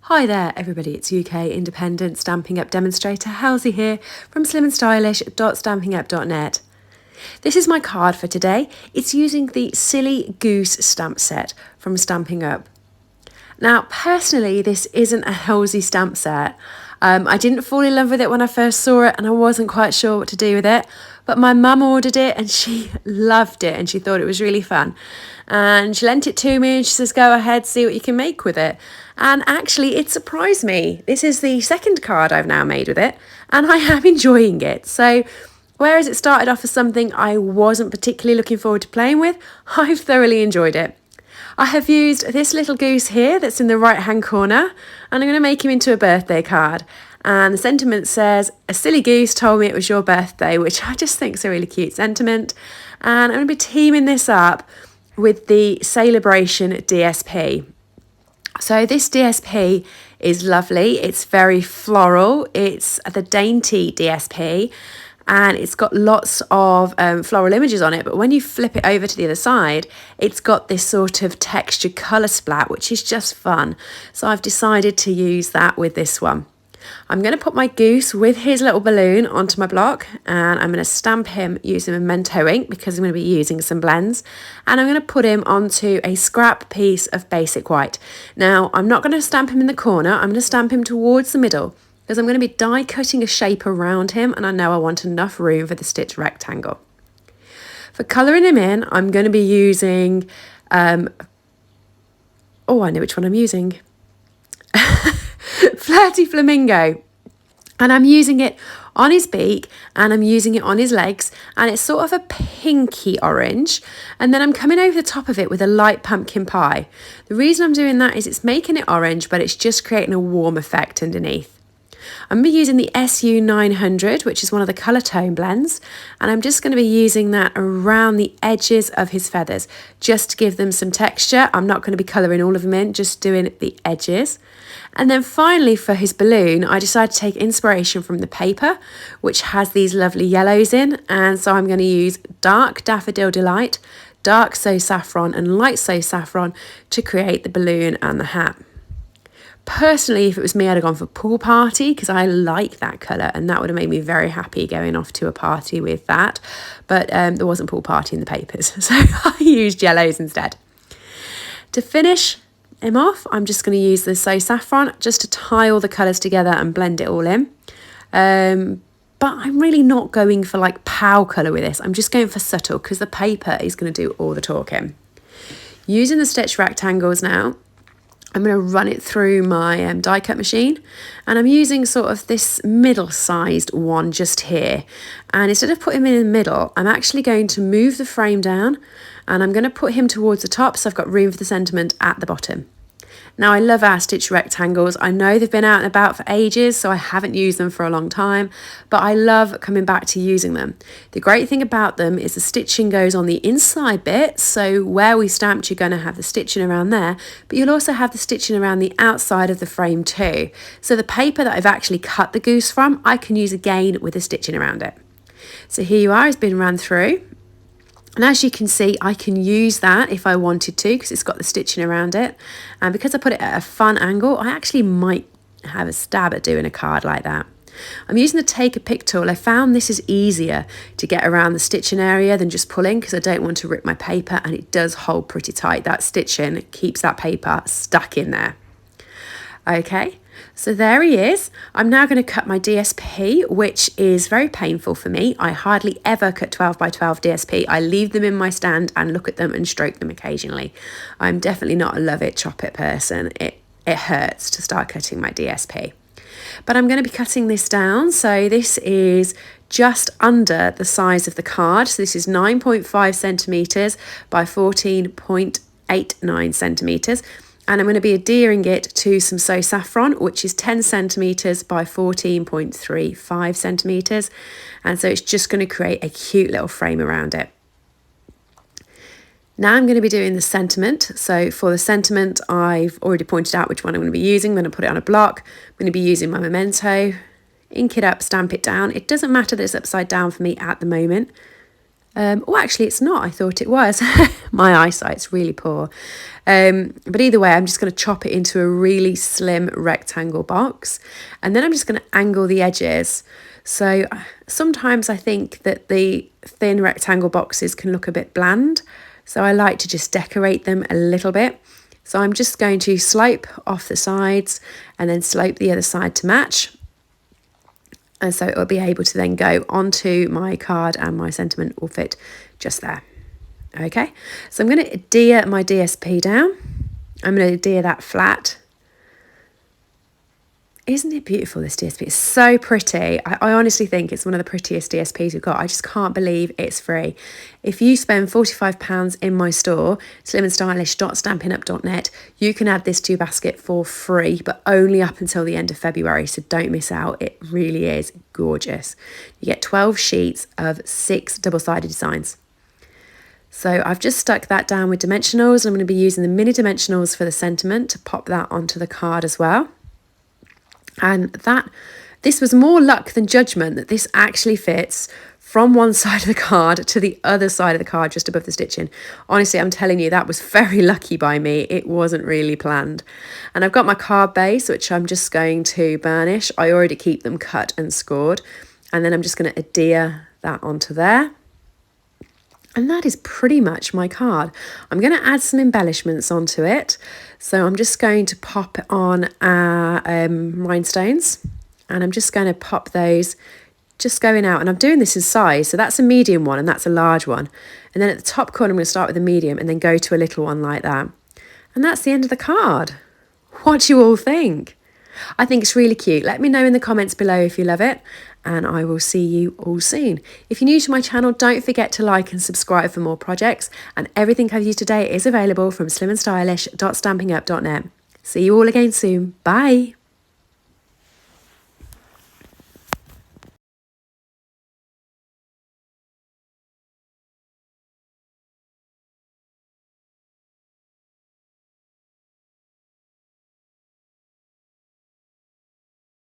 Hi there everybody, it's UK independent Stampin' Up demonstrator Helzie here from slimandstylish.stampinup.net. This is my card for today. It's using the Silly Goose stamp set from Stampin' Up. Now personally this isn't a Helzie stamp set. I didn't fall in love with it when I first saw it and I wasn't quite sure what to do with it, but my mum ordered it and she loved it and she thought it was really fun. And she lent it to me and she says, go ahead, see what you can make with it. And actually it surprised me. This is the second card I've now made with it and I am enjoying it. So whereas it started off as something I wasn't particularly looking forward to playing with, I've thoroughly enjoyed it. I have used this little goose here that's in the right hand corner and I'm going to make him into a birthday card. And the sentiment says, a silly goose told me it was your birthday, which I just think is a really cute sentiment. And I'm going to be teaming this up with the Sale-a-Bration DSP. So this DSP is lovely. It's very floral. It's the Dainty DSP. And it's got lots of floral images on it, but when you flip it over to the other side, it's got this sort of textured colour splat, which is just fun. So I've decided to use that with this one. I'm going to put my goose with his little balloon onto my block and I'm going to stamp him using Memento ink because I'm going to be using some blends, and I'm going to put him onto a scrap piece of basic white. Now I'm not going to stamp him in the corner, I'm going to stamp him towards the middle, because I'm going to be die cutting a shape around him and I know I want enough room for the stitch rectangle. For colouring him in, I'm going to be using, I know which one I'm using. Flirty Flamingo. And I'm using it on his beak and I'm using it on his legs, and it's sort of a pinky orange, and then I'm coming over the top of it with a light pumpkin pie. The reason I'm doing that is it's making it orange, but it's just creating a warm effect underneath. I'm going to be using the SU900, which is one of the colour tone blends, and I'm just going to be using that around the edges of his feathers just to give them some texture. I'm not going to be colouring all of them in, just doing the edges. And then finally for his balloon, I decided to take inspiration from the paper, which has these lovely yellows in, and so I'm going to use dark Daffodil Delight, dark So Saffron and light So Saffron to create the balloon and the hat. Personally, if it was me, I'd have gone for Pool Party because I like that colour and that would have made me very happy going off to a party with that. But there wasn't Pool Party in the papers, so I used yellows instead. To finish him off, I'm just going to use the So Saffron just to tie all the colours together and blend it all in. But I'm really not going for like pow colour with this. I'm just going for subtle because the paper is going to do all the talking. Using the stitch rectangles now, I'm going to run it through my die cut machine, and I'm using sort of this middle-sized one just here, and instead of putting him in the middle, I'm actually going to move the frame down and I'm going to put him towards the top so I've got room for the sentiment at the bottom. Now I love our stitch rectangles. I know they've been out and about for ages, so I haven't used them for a long time, but I love coming back to using them. The great thing about them is the stitching goes on the inside bit, so where we stamped you're going to have the stitching around there, but you'll also have the stitching around the outside of the frame too. So the paper that I've actually cut the goose from, I can use again with the stitching around it. So here you are, it's been run through. And as you can see, I can use that if I wanted to because it's got the stitching around it. And because I put it at a fun angle, I actually might have a stab at doing a card like that. I'm using the Take a Pick tool. I found this is easier to get around the stitching area than just pulling because I don't want to rip my paper, and it does hold pretty tight. That stitching keeps that paper stuck in there. Okay, so there he is. I'm now going to cut my DSP, which is very painful for me. I hardly ever cut 12 by 12 DSP. I leave them in my stand and look at them and stroke them occasionally. I'm definitely not a love it, chop it person. It hurts to start cutting my DSP. But I'm going to be cutting this down. So this is just under the size of the card. So this is 9.5 centimetres by 14.89 centimetres. And I'm going to be adhering it to some So Saffron, which is 10 centimetres by 14.35 centimetres. And so it's just going to create a cute little frame around it. Now I'm going to be doing the sentiment. So for the sentiment, I've already pointed out which one I'm going to be using. I'm going to put it on a block. I'm going to be using my Memento, ink it up, stamp it down. It doesn't matter that it's upside down for me at the moment. Oh, actually, it's not. I thought it was. My eyesight's really poor. But either way, I'm just going to chop it into a really slim rectangle box. And then I'm just going to angle the edges. So sometimes I think that the thin rectangle boxes can look a bit bland. So I like to just decorate them a little bit. So I'm just going to slope off the sides and then slope the other side to match. And so it'll be able to then go onto my card, and my sentiment will fit just there. Okay, so I'm going to adhere my DSP down. I'm going to adhere that flat. Isn't it beautiful, this DSP? It's so pretty. I honestly think it's one of the prettiest DSPs we've got. I just can't believe it's free. If you spend £45 in my store, slimandstylish.stampinup.net, you can add this to your basket for free, but only up until the end of February, so don't miss out. It really is gorgeous. You get 12 sheets of 6 double-sided designs. So I've just stuck that down with dimensionals. I'm going to be using the mini dimensionals for the sentiment to pop that onto the card as well. And this was more luck than judgment that this actually fits from one side of the card to the other side of the card just above the stitching. Honestly, I'm telling you, that was very lucky by me. It wasn't really planned. And I've got my card base, which I'm just going to burnish. I already keep them cut and scored. And then I'm just going to adhere that onto there. And that is pretty much my card. I'm going to add some embellishments onto it. So I'm just going to pop on our rhinestones, and I'm just going to pop those just going out. And I'm doing this in size. So that's a medium one and that's a large one. And then at the top corner, I'm going to start with a medium and then go to a little one like that. And that's the end of the card. What do you all think? I think it's really cute. Let me know in the comments below if you love it, and I will see you all soon. If you're new to my channel, don't forget to like and subscribe for more projects, and everything I've used today is available from slimandstylish.stampinup.net. See you all again soon. Bye.